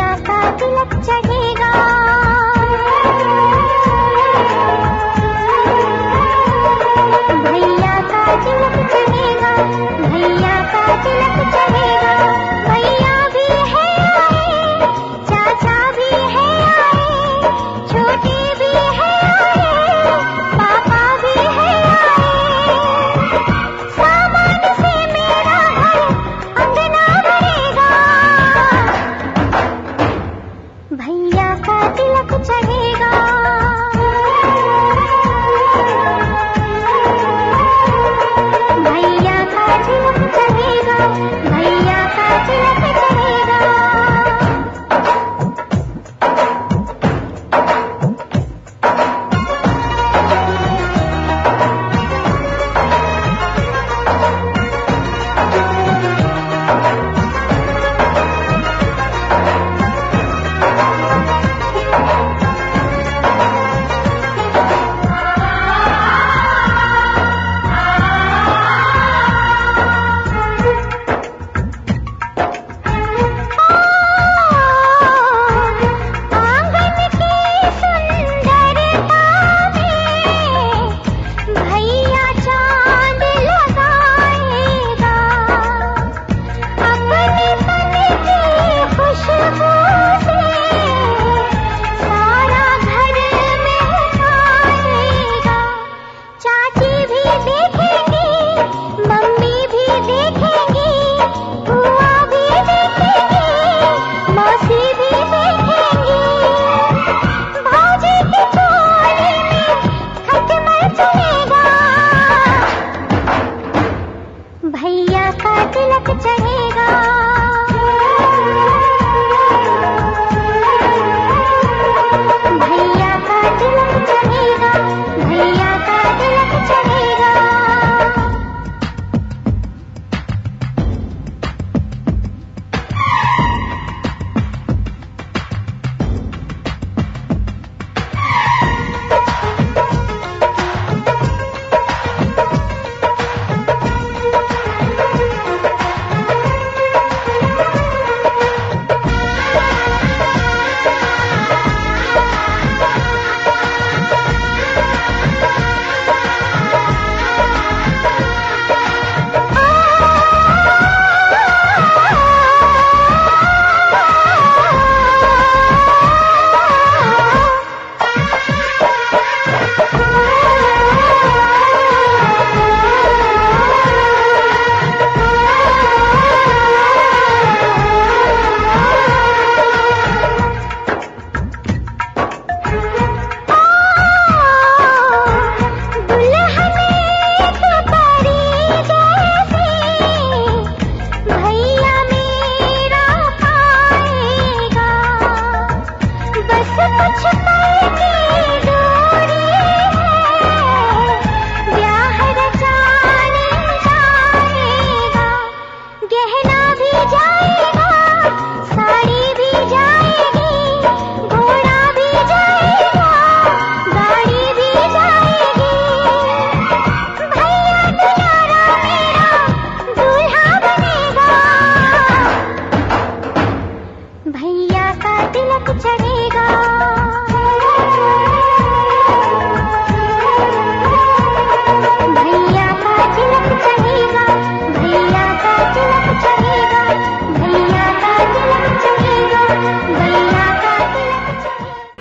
भैया का तिलक चढ़ेगा, भैया का तिलक चढ़ेगा, भैया का तिलक चढ़ेगा। भैया भी है आए, चाचा भी है आए, छोटे भी है आए, पापा भी है आए। सामान से मेरा घर अंगना भरेगा, भैया का तिलक चढ़ेगा, भैया का तिलक चढ़ेगा, भैया का तिलक चढ़ेगा। भैया का तिलक चढ़ेगा, भैया का तिलक चढ़ेगा, भैया का तिलक चढ़ेगा।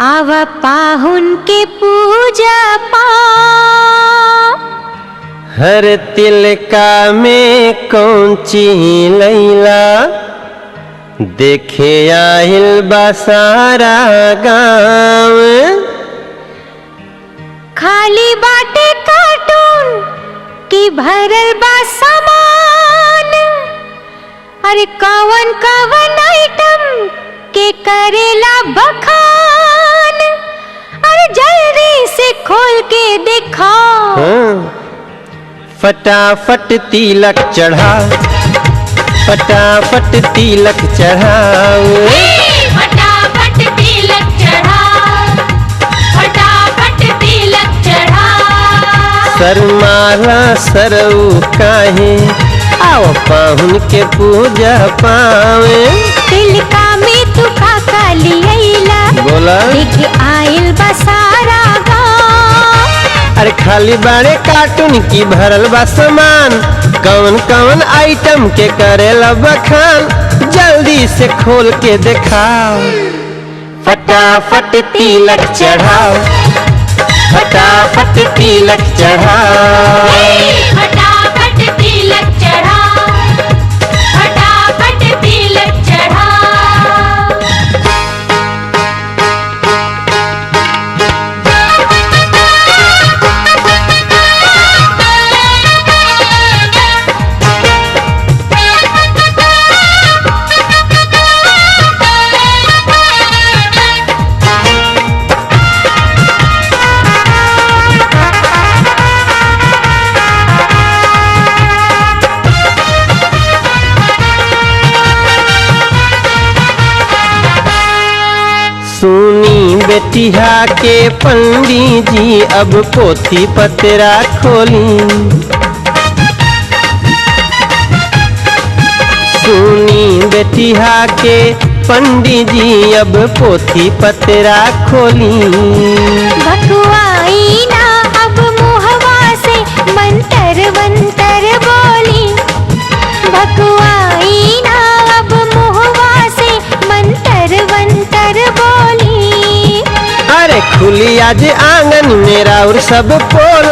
आव पाहुन के पूजा पाँव, हर तिलका में कौंची लैला, देखे आहिल बा सारा गाँव। खाली बाटे कार्टून की भरल बा सामान, अरे कवन कवन आइटम के करेला बखान, अरे जल्दी से खोल के दिखाओ। फटाफट तिलक चढ़ा, फटाफट तिलक चढ़ाओ, फटाफट तिलक चढ़ा, फटाफट तिलक चढ़ा। शर्माला सरऊ काहे, आओ पाहुन के पूजा पावे। तिलका में तू खाका खाली बारे कार्टून की भरल बा सामान, कौन कौन आइटम के करेला बखान, जल्दी से खोल के दिखाओ। फटाफट तिलक चढ़ाओ, फटाफट तिलक चढ़ाओ, फटाफट तिलक चढ़ाओ, फटाफट तिलक चढ़ाओ। सुनी बेटिया के पंडित जी अब पोथी पतरा खोली, सुनी बेटिया के पंडित जी अब पोथी पतरा खोली। भकुआई ना अब मुहवा से मंतर मंतर बोली, भकुआई ना अब मुहवा से मंतर मंतर बोली। अरे खुली आज आंगन मेरा और सब पोल,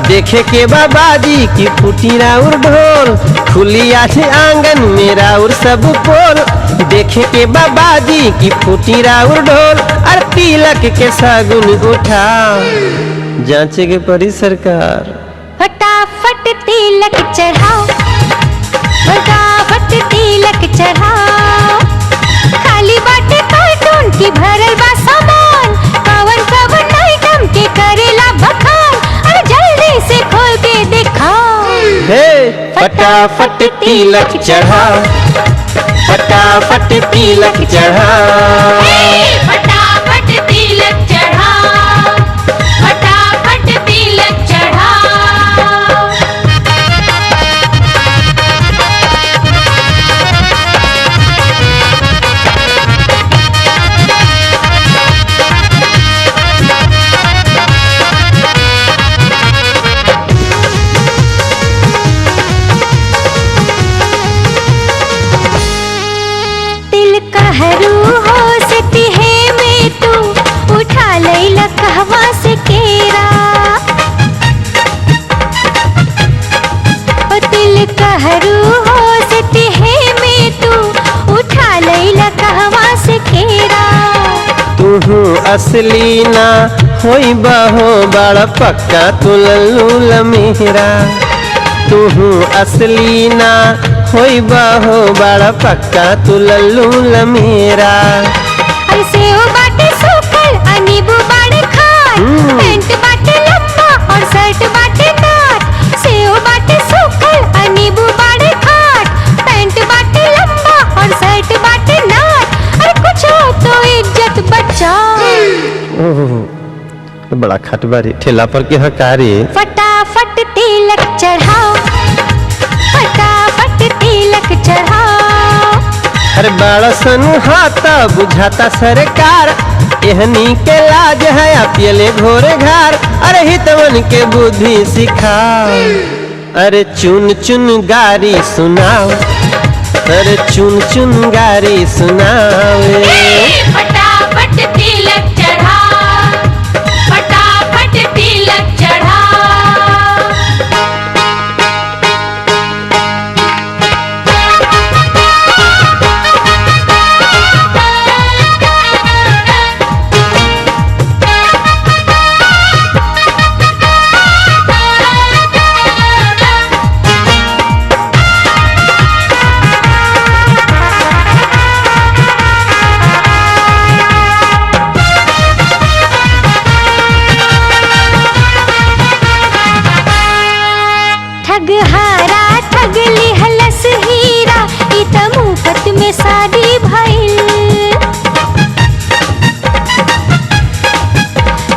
देखे के बाबाजी की फूटी राउर ढोल। खुली आज आंगन मेरा और सब पोल, देखे के बाबाजी की फूटी राउर ढोल। अरे तिलक के सागुन उठाओ, जांचे के परी सरकार। फटाफट तिलक चढ़ाओ, फटाफट तिलक चढ़ाओ। खाली बाटे कार्टून की भरल बा सामान, कवन कवन आइटम के करेला बखान। अरे जल्दी से खोल के दिखाओ। हे फटाफट तिलक चढ़ाओ, फटाफट तिलक चढ़ाओ, फटाफट तिलक चढ़ाओ, फटाफट तिलक चढ़ाओ। हरू हो सती है में तू उठा लैला कहवा से केरा, ओ दिल कहरू हो सती है में तू उठा लैला कहवा से केरा। तुहू असली ना होई बहो बड़ा पक्का तू लल्लू मेरा, तुहू असली ना होई बहो बड़ा पक्का तू लल्लू मेरा। ऐसे हो बाटे सूखल अनीबू बाड़े खाट, पैंट बाटे लंबा और शर्ट बाटे नाट। से हो बाटे सूखल अनीबू बाड़े खाट, पैंट बाटे लंबा और शर्ट बाटे नाट। अरे कुछ हो तो इज्जत बचाओ। ओह बड़ा खटबारी ठेला पर के हकारी। फटाफट तिलक चढ़ाओ, फटाफट तिलक चढ़ाओ। अरे बड़ा सनु हाथा बुझाता सरकार, एहनी के लाज है अपियले घोरे घर। अरे हितवन के बुद्धि सिखाओ, अरे चुन चुन गारी सुनाओ, अरे चुन चुन गारी सुनाओ। फटाफट तिलक चढ़ाओ, फटाफट तिलक चढ़ाओ। ठगहारा ठगली हलस हीरा, ई त मुफ्त में शादी भइल।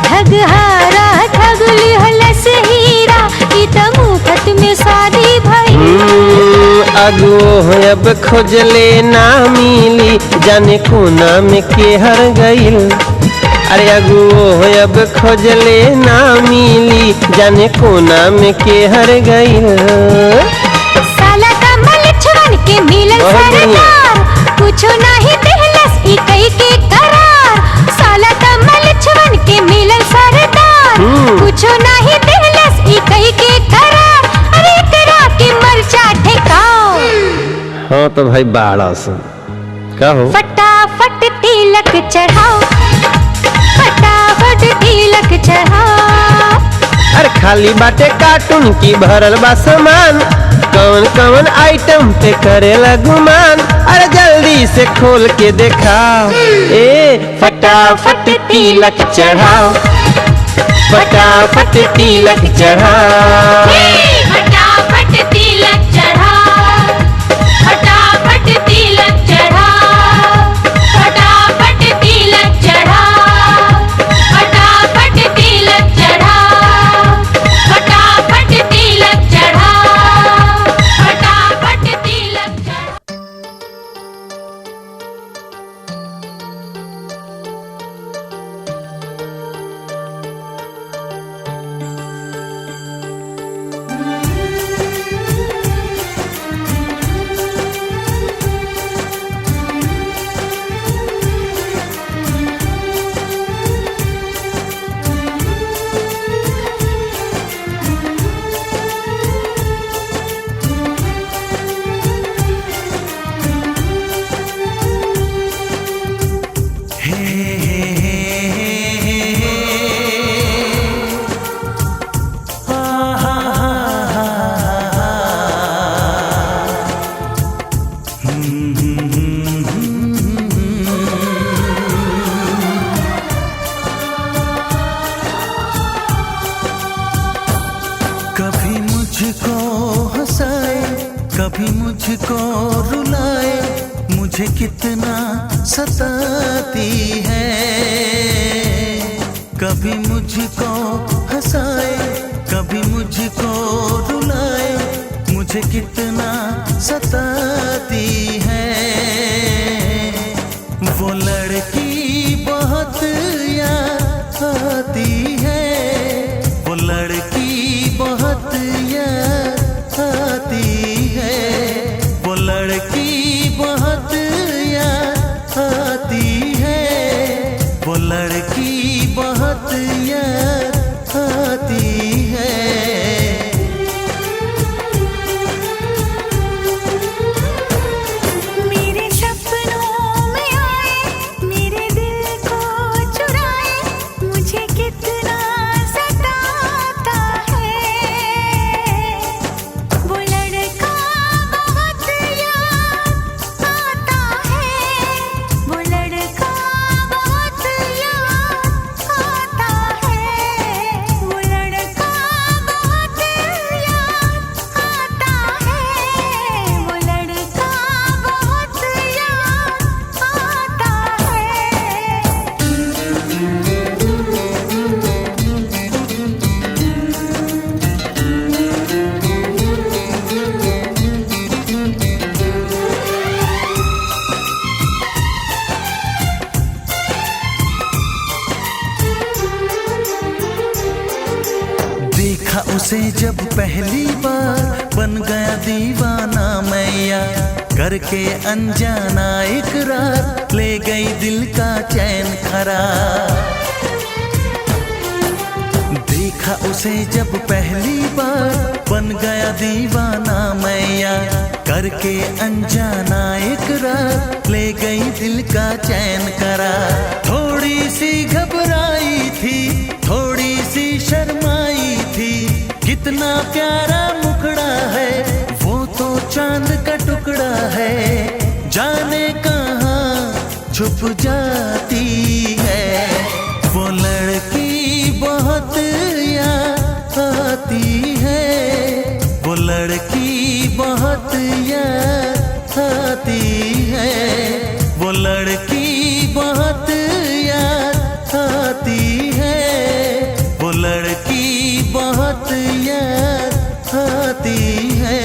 ठगहारा ठगली हलस हीरा, ई त मुफ्त में शादी भइल। अगो अब खोजले ना मिली, जाने कोना में के हर गइल। अरे अगुओ हो अब खोजले ना मिली, जाने कोना में के हर गईल। साला कमल छुवन के मिलल सरकार, कुछो नहीं देहलस ई कई के करार। साला कमल छुवन के मिलल सरकार, कुछो नहीं देहलस ई कई के करार। अरे करा के मरचा ठेकाओ। हाँ तो भाई बाड़ा सुन का हो। फटाफट तिलक चढ़ाओ, फटाफट तिलक चढ़ाओ। अरे खाली बाटे कार्टून की भरल बा सामान, कौन कौन आइटम पे करेला गुमान। अरे जल्दी से खोल के दिखाओ, ए फटाफट तिलक चढ़ाओ, फटाफट तिलक चढ़ाओ। फटाफट तिलक चढ़ाओ, फटाफट तिलक चढ़ाओ, फटाफट तिलक चढ़ाओ, फटाफट तिलक चढ़ाओ, फटाफट तिलक चढ़ाओ, फटाफट तिलक चढ़ाओ। कभी मुझको हंसाए, कभी मुझको रुलाए, मुझे कितना सताती है। कभी मुझको हंसाए, कभी मुझको रुलाए, मुझे कितना सताती है। वो लड़की बहुत याद आती है, वो लड़की बहुत याद आती है, वो लड़की बहुत याद आती है, वो लड़की बहुत याद आती है। मेरे सपनों में आए, मेरे दिल को चुराए, मुझे कितना सताता है। वो लड़का बहुत याद आता है, वो लड़का बहुत याद आता है, वो लड़का बहुत याद आता है, वो लड़का बहुत याद आता देखा उसे जब पहली बार, बन गया दीवाना मैया, करके अनजाना इकरार, ले गई दिल का चैन करार। देखा उसे जब पहली बार, बन गया दीवाना मैया, करके अनजाना इकरार, ले गई दिल का चैन करार। थोड़ी सी घबराई थी, थोड़ी सी शर्माई थी, कितना प्यारा मुखड़ा है, वो तो चांद का टुकड़ा है, जाने कहाँ छुप जाती है। वो लड़की बहुत याद आती है, वो लड़की बहुत याद आती है, वो लड़की बहुत याद आती है, वो लड़की बहुत याद आती है।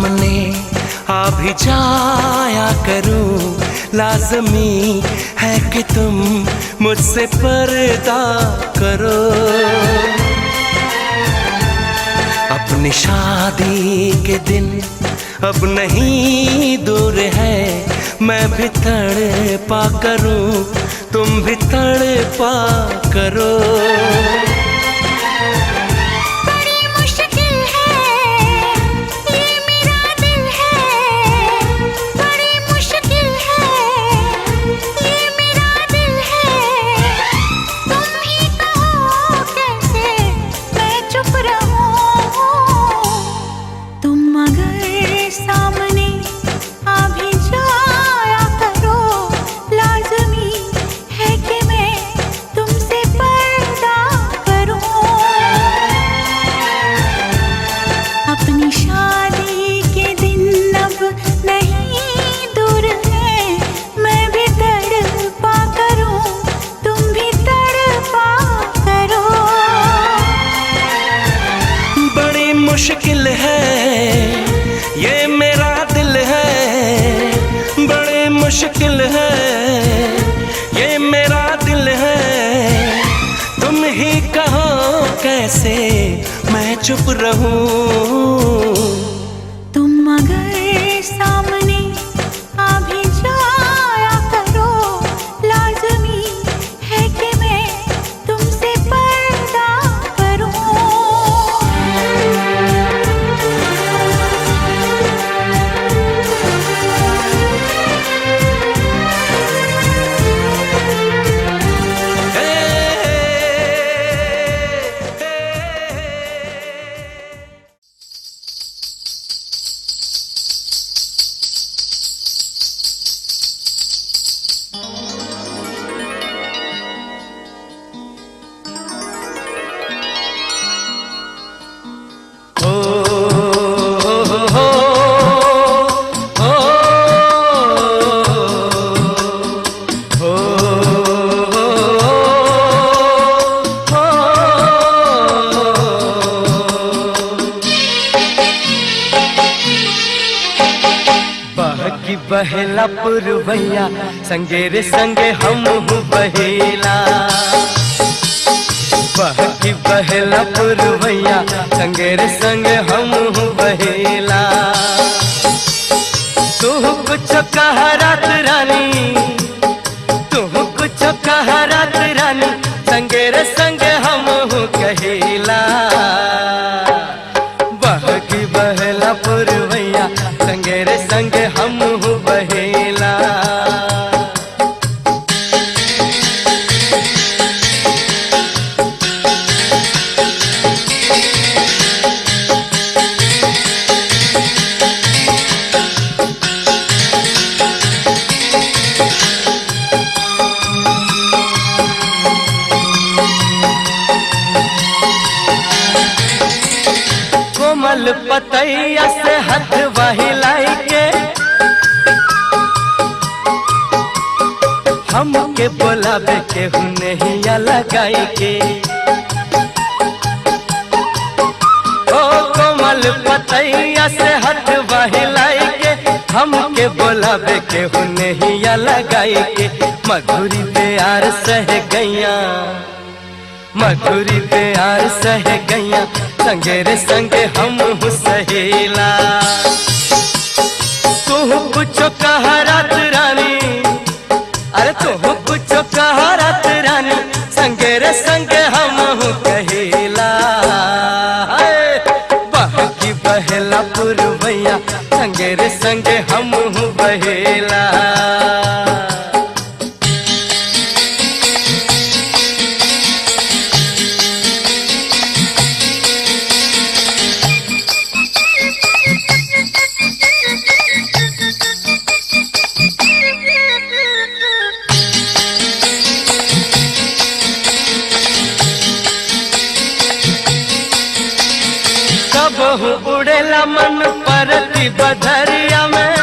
सामने आ भी जाया करूं, लाज़मी है कि तुम मुझसे पर्दा करो। अपनी शादी के दिन अब नहीं दूर है, मैं भी तड़पा करूं, तुम भी तड़पा करो। बड़ी मुश्किल है ये मेरा दिल है, बड़ी मुश्किल है ये मेरा दिल है। तुम ही कहो कैसे मैं चुप रहूं, तुम अगर सामने आ भी जाया करो, लाज़मी है कि मैं तुमसे पर्दा करूं। अपनी शादी के दिन अब नहीं दूर है, मैं भी तड़पा करूं, तुम भी तड़पा करो। बड़ी मुश्किल है ये मेरा दिल है, बड़ी मुश्किल है ये मेरा दिल है। तुम ही कहो कैसे मैं चुप रहूं। तुम अगर सामने आ भी जाया करो, लाज़मी है कि मैं तुमसे पर्दा करूं। बहकी बहेला पुरवैया, संगे रे संगे हम बहेला। बहकी बहेला पुरवैया, संगे रे संगे हम बहेला। तू कुछ कह रात रानी, तू कुछ कह रात रानी, संगे रे संगे हम कहेला। बहकी बहेला पुरवैया, संगे रे संगे हम बहेला। कोमल पतैया से हाथ बहिलाई के, हमके बोलावे के हुनहिया लगाई के। ओ कोमल पतैया से हाथ बहिलाई के, हमके बोलावे के हुनहिया लगाई के। मधुरी प्यार सह गैया, मधुरी प्यार सह गैया, संगे रे संगे हम सहेला। तू कुछ कह रात रानी, अरे तू कुछ कह रात रानी, संगे रे संगे हम कहेला। बहकी बहेला पुरवैया, संगे रे संगे हम बहेला। कबहू उड़ेला मन परती बधरिया में,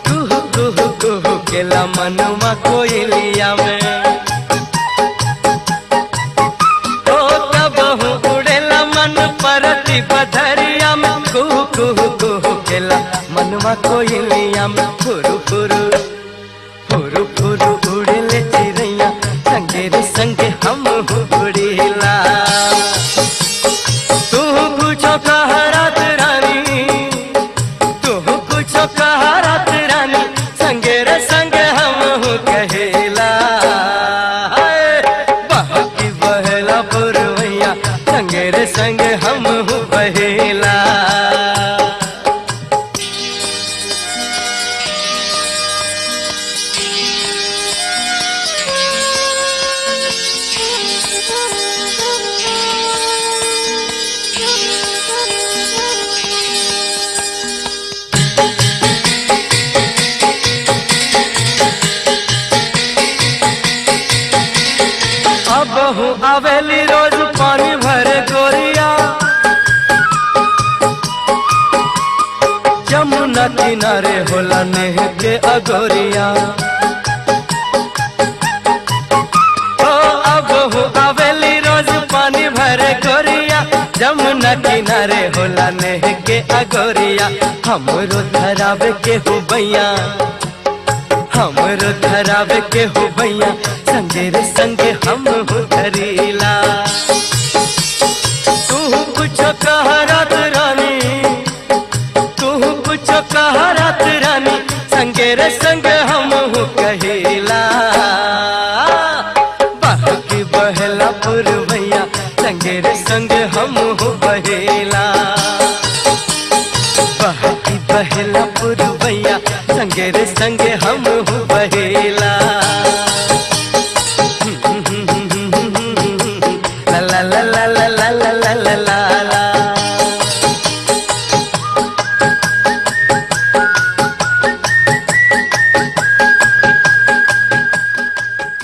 कुहू कुहू कुहू केला मनुआ कोयलिया में। ओ कबहू उड़ेला मन परती मनवा कोयलिया में फुरु फुरु फुरु फुरु उड़ेले चिड़ैया संगे रे संगे हम उड़ेला। तू कुछो कह रात रानी, तू कुछो कह रात रानी, संगे रे संगे हम कहेला। बहकी बहला पुरवैया संगे रे संगे हम बहेला। बहू आवेली रोज पानी भरे गोरिया, जमुना किनारे होला नेह के अगोरिया। ओ बहू आवेली रोज पानी भरे गोरिया, जमुना किनारे होला नेह के अगोरिया। हमरो धरावे के हो भैया, हमरो धरावे के हो भैया, संगे रे संगे हम धरीला। तू कुछ कह रात रानी, तू कुछ कह रात रानी, संगे रे संगे हम कहेला। बहकी बहला पुरवैया संगे रे संगे हम बहेला। बहकी बहला पुरवैया संगे रे संगे हम